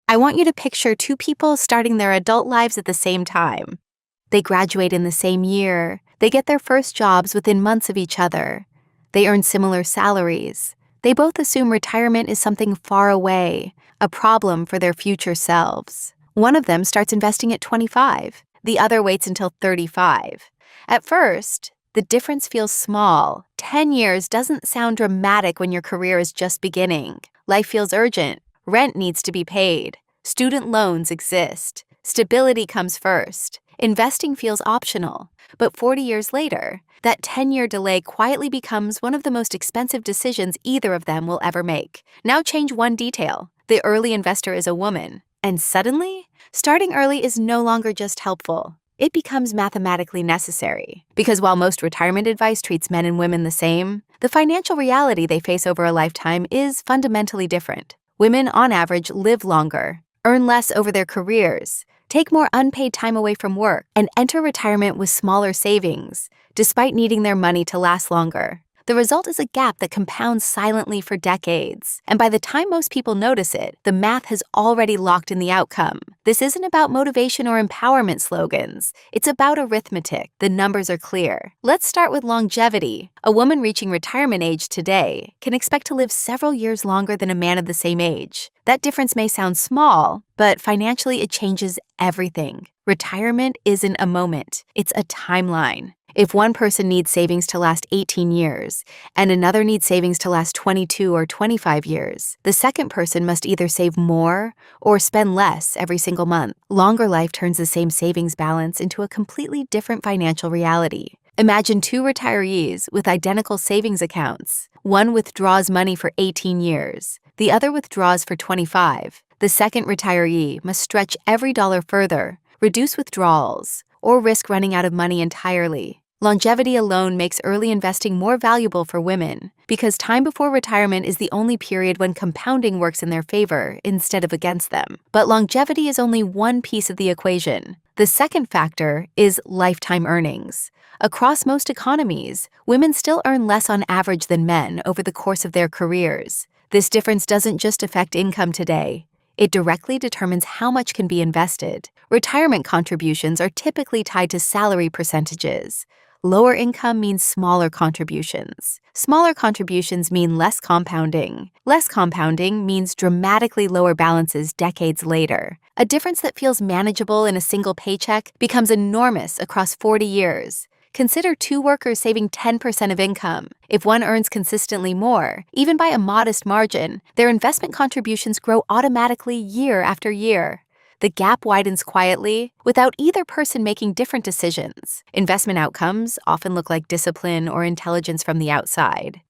I want you to picture two people starting their adult lives at the same time. They graduate in the same year. They get their first jobs within months of each other. They earn similar salaries. They both assume retirement is something far away, a problem for their future selves. One of them starts investing at 25. The other waits until 35. At first, the difference feels small. 10 years doesn't sound dramatic when your career is just beginning. Life feels urgent. Rent needs to be paid. Student loans exist. Stability comes first. Investing feels optional. But 40 years later, that 10-year delay quietly becomes one of the most expensive decisions either of them will ever make. Now change one detail. The early investor is a woman. And suddenly, starting early is no longer just helpful. It becomes mathematically necessary. Because while most retirement advice treats men and women the same, the financial reality they face over a lifetime is fundamentally different. Women, on average, live longer, earn less over their careers, take more unpaid time away from work, and enter retirement with smaller savings, despite needing their money to last longer. The result is a gap that compounds silently for decades. And by the time most people notice it, the math has already locked in the outcome. This isn't about motivation or empowerment slogans. It's about arithmetic. The numbers are clear. Let's start with longevity. A woman reaching retirement age today can expect to live several years longer than a man of the same age. That difference may sound small, but financially it changes everything. Retirement isn't a moment. It's a timeline. If one person needs savings to last 18 years and another needs savings to last 22 or 25 years, the second person must either save more or spend less every single month. Longer life turns the same savings balance into a completely different financial reality. Imagine two retirees with identical savings accounts. One withdraws money for 18 years. The other withdraws for 25. The second retiree must stretch every dollar further, reduce withdrawals, or risk running out of money entirely. Longevity alone makes early investing more valuable for women because time before retirement is the only period when compounding works in their favor instead of against them. But longevity is only one piece of the equation. The second factor is lifetime earnings. Across most economies, women still earn less on average than men over the course of their careers. This difference doesn't just affect income today. It directly determines how much can be invested. Retirement contributions are typically tied to salary percentages. Lower income means smaller contributions. Smaller contributions mean less compounding. Less compounding means dramatically lower balances decades later. A difference that feels manageable in a single paycheck becomes enormous across 40 years. Consider two workers saving 10% of income. If one earns consistently more, even by a modest margin, their investment contributions grow automatically year after year. The gap widens quietly without either person making different decisions. Investment outcomes often look like discipline or intelligence from the outside.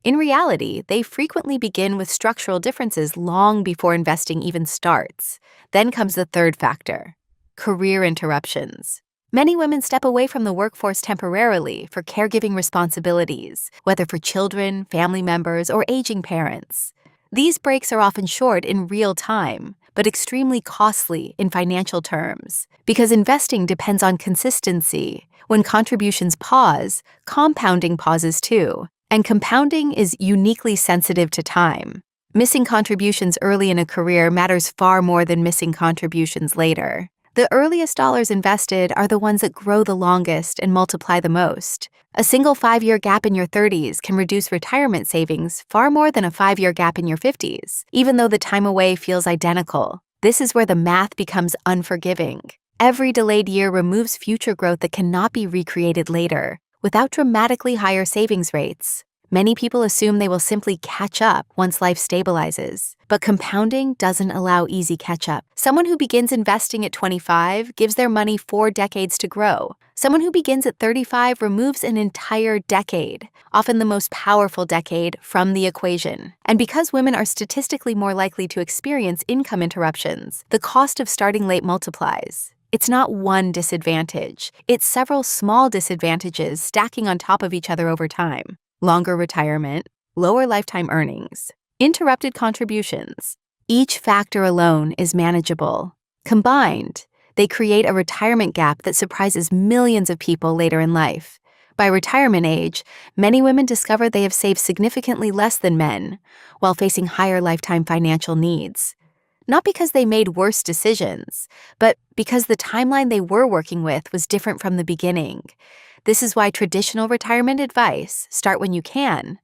In reality, they frequently begin with structural differences long before investing even starts. Then comes the third factor: career interruptions. Many women step away from the workforce temporarily for caregiving responsibilities, whether for children, family members, or aging parents. These breaks are often short in real time, but extremely costly in financial terms, because investing depends on consistency. When contributions pause, compounding pauses too, and compounding is uniquely sensitive to time. Missing contributions early in a career matters far more than missing contributions later. The earliest dollars invested are the ones that grow the longest and multiply the most. A single 5-year gap in your 30s can reduce retirement savings far more than a 5-year gap in your 50s, even though the time away feels identical. This is where the math becomes unforgiving. Every delayed year removes future growth that cannot be recreated later, without dramatically higher savings rates. Many people assume they will simply catch up once life stabilizes, but compounding doesn't allow easy catch-up. Someone who begins investing at 25 gives their money 4 decades to grow. Someone who begins at 35 removes an entire decade, often the most powerful decade, from the equation. And because women are statistically more likely to experience income interruptions, the cost of starting late multiplies. It's not one disadvantage. It's several small disadvantages stacking on top of each other over time. Longer retirement, lower lifetime earnings, interrupted contributions. Each factor alone is manageable. Combined, they create a retirement gap that surprises millions of people later in life. By retirement age, many women discover they have saved significantly less than men, while facing higher lifetime financial needs. not because they made worse decisions, but because the timeline they were working with was different from the beginning. This is why traditional retirement advice, start when you can,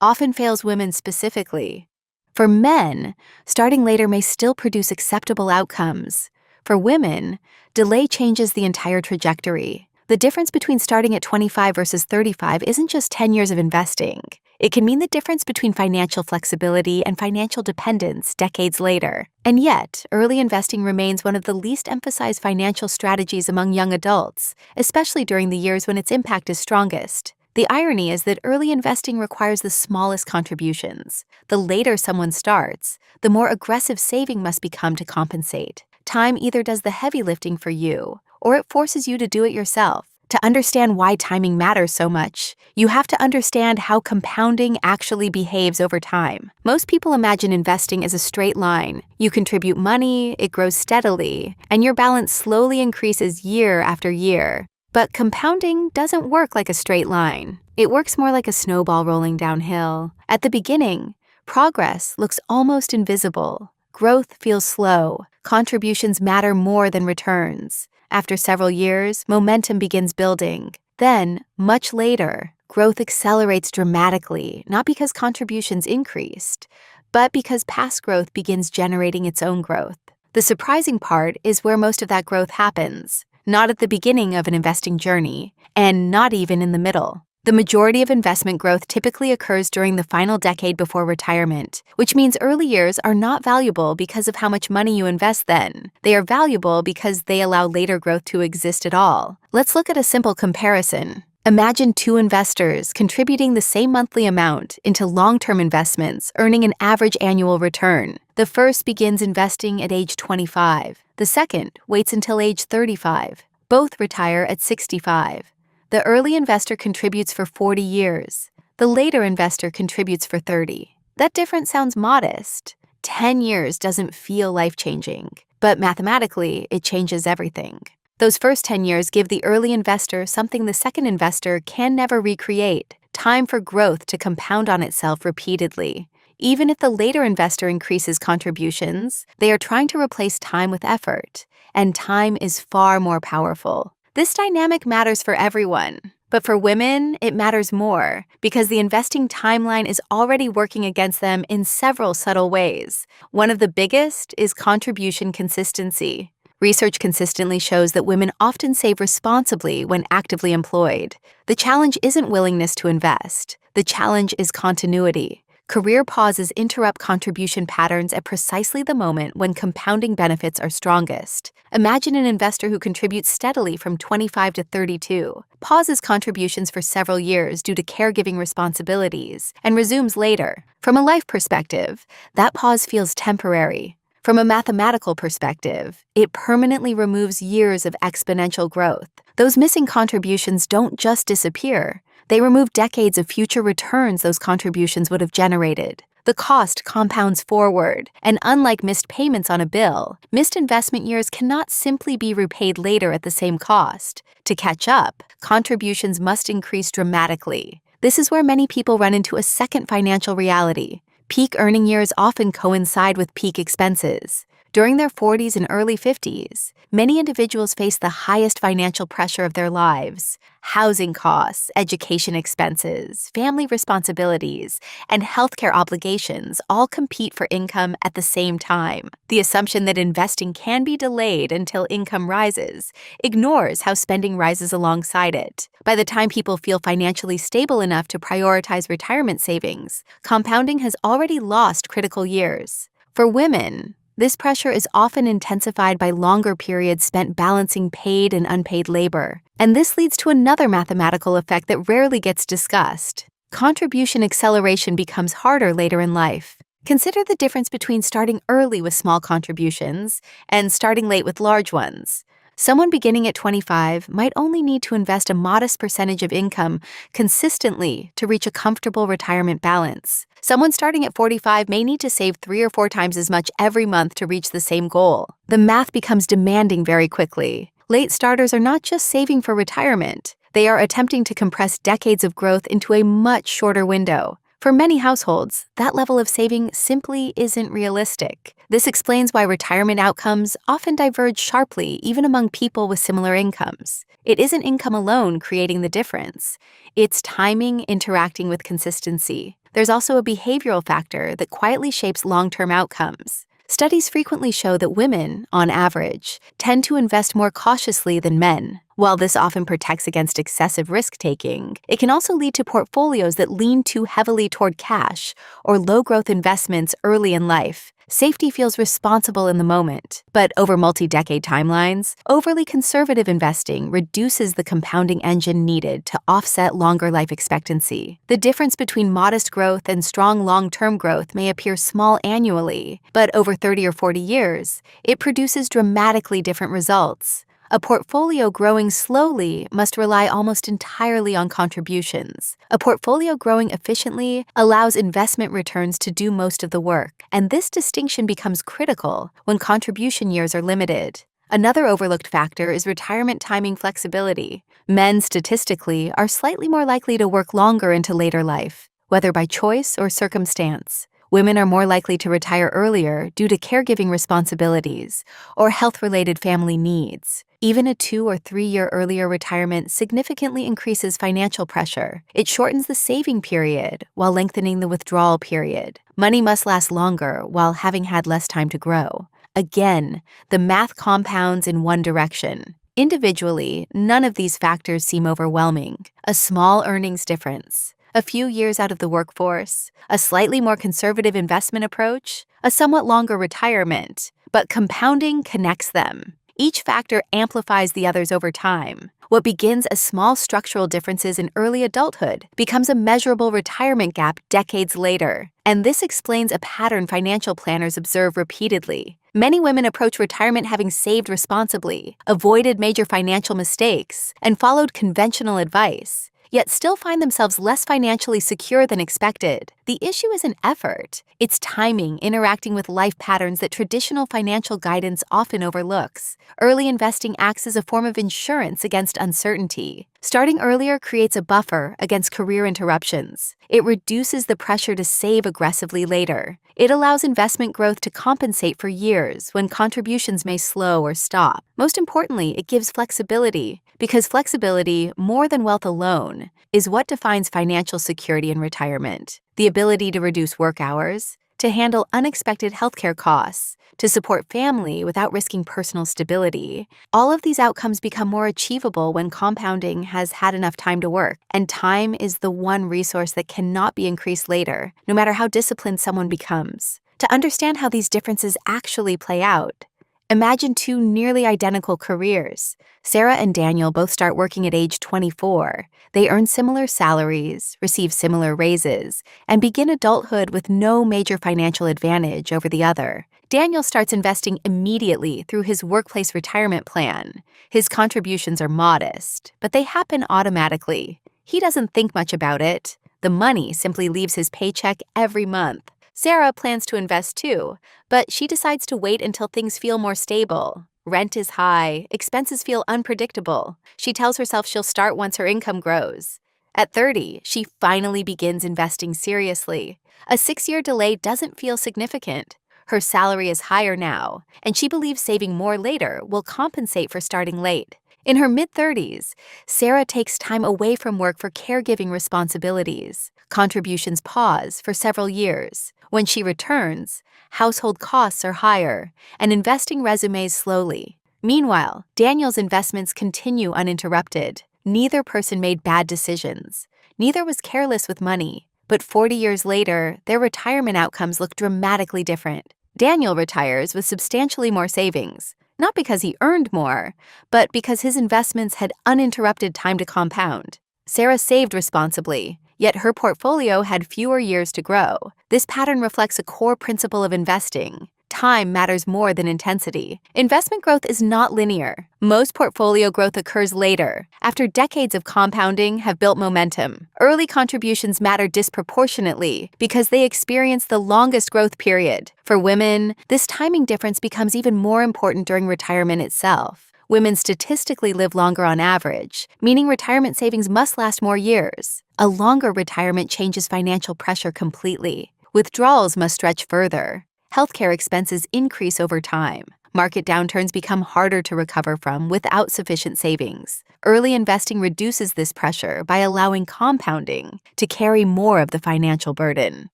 often fails women specifically. For men, starting later may still produce acceptable outcomes. For women, delay changes the entire trajectory. The difference between starting at 25 versus 35 isn't just 10 years of investing. It can mean the difference between financial flexibility and financial dependence decades later. And yet, early investing remains one of the least emphasized financial strategies among young adults, especially during the years when its impact is strongest. The irony is that early investing requires the smallest contributions. The later someone starts, the more aggressive saving must become to compensate. Time either does the heavy lifting for you, or it forces you to do it yourself. To understand why timing matters so much, you have to understand how compounding actually behaves over time. Most people imagine investing as a straight line. You contribute money, it grows steadily, and your balance slowly increases year after year. But compounding doesn't work like a straight line. It works more like a snowball rolling downhill. At the beginning, progress looks almost invisible. Growth feels slow. Contributions matter more than returns. After several years, momentum begins building. Then, much later, growth accelerates dramatically, not because contributions increased, but because past growth begins generating its own growth. The surprising part is where most of that growth happens, not at the beginning of an investing journey, and not even in the middle. The majority of investment growth typically occurs during the final decade before retirement, which means early years are not valuable because of how much money you invest then. They are valuable because they allow later growth to exist at all. Let's look at a simple comparison. Imagine two investors contributing the same monthly amount into long-term investments, earning an average annual return. The first begins investing at age 25. The second waits until age 35. Both retire at 65. The early investor contributes for 40 years. The later investor contributes for 30. That difference sounds modest. 10 years doesn't feel life-changing, but mathematically, it changes everything. Those first 10 years give the early investor something the second investor can never recreate: time for growth to compound on itself repeatedly. Even if the later investor increases contributions, they are trying to replace time with effort, and time is far more powerful. This dynamic matters for everyone, but for women, it matters more because the investing timeline is already working against them in several subtle ways. One of the biggest is contribution consistency. Research consistently shows that women often save responsibly when actively employed. The challenge isn't willingness to invest. The challenge is continuity. Career pauses interrupt contribution patterns at precisely the moment when compounding benefits are strongest. Imagine an investor who contributes steadily from 25 to 32, pauses contributions for several years due to caregiving responsibilities, and resumes later. From a life perspective, that pause feels temporary. From a mathematical perspective, it permanently removes years of exponential growth. Those missing contributions don't just disappear. They remove decades of future returns those contributions would have generated. The cost compounds forward, and unlike missed payments on a bill, missed investment years cannot simply be repaid later at the same cost. To catch up, contributions must increase dramatically. This is where many people run into a second financial reality. Peak earning years often coincide with peak expenses. During their 40s and early 50s, many individuals face the highest financial pressure of their lives. Housing costs, education expenses, family responsibilities, and healthcare obligations all compete for income at the same time. The assumption that investing can be delayed until income rises ignores how spending rises alongside it. By the time people feel financially stable enough to prioritize retirement savings, compounding has already lost critical years. For women, this pressure is often intensified by longer periods spent balancing paid and unpaid labor. And this leads to another mathematical effect that rarely gets discussed. Contribution acceleration becomes harder later in life. Consider the difference between starting early with small contributions and starting late with large ones. Someone beginning at 25 might only need to invest a modest percentage of income consistently to reach a comfortable retirement balance. Someone starting at 45 may need to save 3 or 4 times as much every month to reach the same goal. The math becomes demanding very quickly. Late starters are not just saving for retirement. They are attempting to compress decades of growth into a much shorter window. For many households, that level of saving simply isn't realistic. This explains why retirement outcomes often diverge sharply even among people with similar incomes. It isn't income alone creating the difference. It's timing interacting with consistency. There's also a behavioral factor that quietly shapes long-term outcomes. Studies frequently show that women, on average, tend to invest more cautiously than men. While this often protects against excessive risk-taking, it can also lead to portfolios that lean too heavily toward cash or low-growth investments early in life. Safety feels responsible in the moment, but over multi-decade timelines, overly conservative investing reduces the compounding engine needed to offset longer life expectancy. The difference between modest growth and strong long-term growth may appear small annually, but over 30 or 40 years, it produces dramatically different results. A portfolio growing slowly must rely almost entirely on contributions. A portfolio growing efficiently allows investment returns to do most of the work, and this distinction becomes critical when contribution years are limited. Another overlooked factor is retirement timing flexibility. Men statistically are slightly more likely to work longer into later life, whether by choice or circumstance. Women are more likely to retire earlier due to caregiving responsibilities or health-related family needs. Even a 2 or 3 year earlier retirement significantly increases financial pressure. It shortens the saving period while lengthening the withdrawal period. Money must last longer while having had less time to grow. Again, the math compounds in one direction. Individually, none of these factors seem overwhelming. A small earnings difference, a few years out of the workforce, a slightly more conservative investment approach, a somewhat longer retirement, but compounding connects them. Each factor amplifies the others over time. What begins as small structural differences in early adulthood becomes a measurable retirement gap decades later. And this explains a pattern financial planners observe repeatedly. Many women approach retirement having saved responsibly, avoided major financial mistakes, and followed conventional advice, yet still find themselves less financially secure than expected. The issue isn't effort, it's timing interacting with life patterns that traditional financial guidance often overlooks. Early investing acts as a form of insurance against uncertainty. Starting earlier creates a buffer against career interruptions. It reduces the pressure to save aggressively later. It allows investment growth to compensate for years when contributions may slow or stop. Most importantly, it gives flexibility, because flexibility, more than wealth alone, is what defines financial security in retirement. The ability to reduce work hours, to handle unexpected healthcare costs, to support family without risking personal stability. All of these outcomes become more achievable when compounding has had enough time to work, and time is the one resource that cannot be increased later, no matter how disciplined someone becomes. To understand how these differences actually play out, imagine two nearly identical careers. Sarah and Daniel both start working at age 24. They earn similar salaries, receive similar raises, and begin adulthood with no major financial advantage over the other. Daniel starts investing immediately through his workplace retirement plan. His contributions are modest, but they happen automatically. He doesn't think much about it. The money simply leaves his paycheck every month. Sarah plans to invest too, but she decides to wait until things feel more stable. Rent is high, expenses feel unpredictable. She tells herself she'll start once her income grows. At 30, she finally begins investing seriously. A 6-year delay doesn't feel significant. Her salary is higher now, and she believes saving more later will compensate for starting late. In her mid-30s, Sarah takes time away from work for caregiving responsibilities. Contributions pause for several years. When she returns, household costs are higher, and investing resumes slowly. Meanwhile, Daniel's investments continue uninterrupted. Neither person made bad decisions. Neither was careless with money. But 40 years later, their retirement outcomes look dramatically different. Daniel retires with substantially more savings, not because he earned more, but because his investments had uninterrupted time to compound. Sarah saved responsibly, yet her portfolio had fewer years to grow. This pattern reflects a core principle of investing. Time matters more than intensity. Investment growth is not linear. Most portfolio growth occurs later, after decades of compounding have built momentum. Early contributions matter disproportionately because they experience the longest growth period. For women, this timing difference becomes even more important during retirement itself. Women statistically live longer on average, meaning retirement savings must last more years. A longer retirement changes financial pressure completely. Withdrawals must stretch further. Healthcare expenses increase over time. Market downturns become harder to recover from without sufficient savings. Early investing reduces this pressure by allowing compounding to carry more of the financial burden.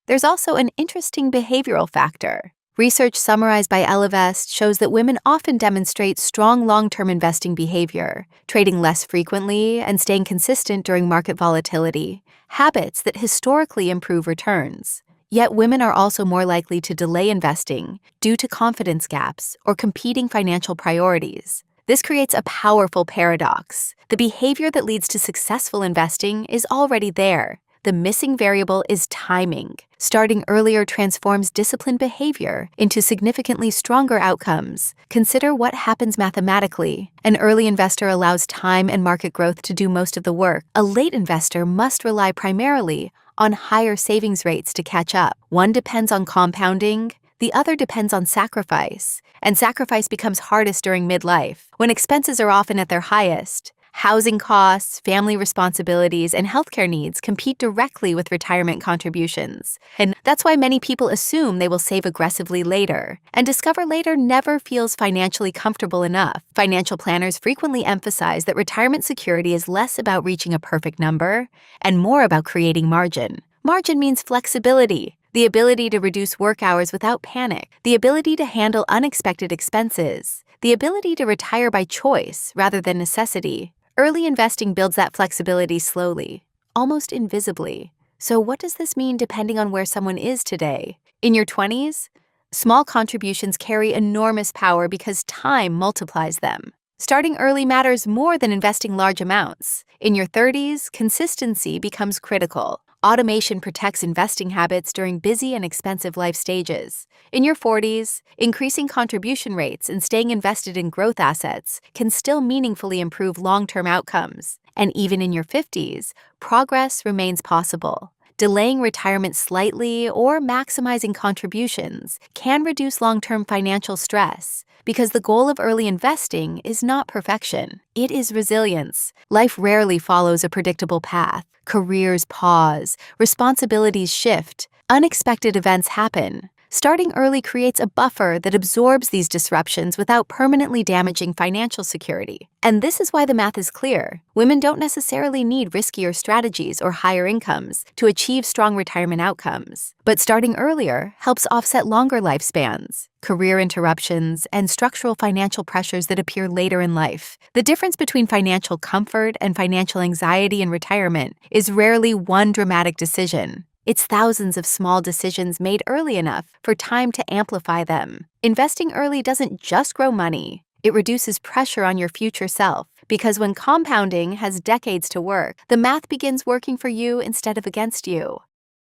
There's also an interesting behavioral factor. Research summarized by Ellevest shows that women often demonstrate strong long-term investing behavior, trading less frequently and staying consistent during market volatility, habits that historically improve returns. Yet women are also more likely to delay investing due to confidence gaps or competing financial priorities. This creates a powerful paradox. The behavior that leads to successful investing is already there. The missing variable is timing. Starting earlier transforms disciplined behavior into significantly stronger outcomes. Consider what happens mathematically. An early investor allows time and market growth to do most of the work. A late investor must rely primarily on higher savings rates to catch up. One depends on compounding, the other depends on sacrifice. And sacrifice becomes hardest during midlife, when expenses are often at their highest. Housing costs, family responsibilities, and healthcare needs compete directly with retirement contributions. And that's why many people assume they will save aggressively later, and discover later never feels financially comfortable enough. Financial planners frequently emphasize that retirement security is less about reaching a perfect number and more about creating margin. Margin means flexibility, the ability to reduce work hours without panic, the ability to handle unexpected expenses, the ability to retire by choice rather than necessity. Early investing builds that flexibility slowly, almost invisibly. So what does this mean depending on where someone is today? In your 20s, small contributions carry enormous power because time multiplies them. Starting early matters more than investing large amounts. In your 30s, consistency becomes critical. Automation protects investing habits during busy and expensive life stages. In your 40s, increasing contribution rates and staying invested in growth assets can still meaningfully improve long-term outcomes. And even in your 50s, progress remains possible. Delaying retirement slightly or maximizing contributions can reduce long-term financial stress, because the goal of early investing is not perfection, it is resilience. Life rarely follows a predictable path. Careers pause, responsibilities shift, unexpected events happen. Starting early creates a buffer that absorbs these disruptions without permanently damaging financial security. And this is why the math is clear. Women don't necessarily need riskier strategies or higher incomes to achieve strong retirement outcomes. But starting earlier helps offset longer lifespans, career interruptions, and structural financial pressures that appear later in life. The difference between financial comfort and financial anxiety in retirement is rarely one dramatic decision. It's thousands of small decisions made early enough for time to amplify them. Investing early doesn't just grow money, it reduces pressure on your future self. Because when compounding has decades to work, the math begins working for you instead of against you.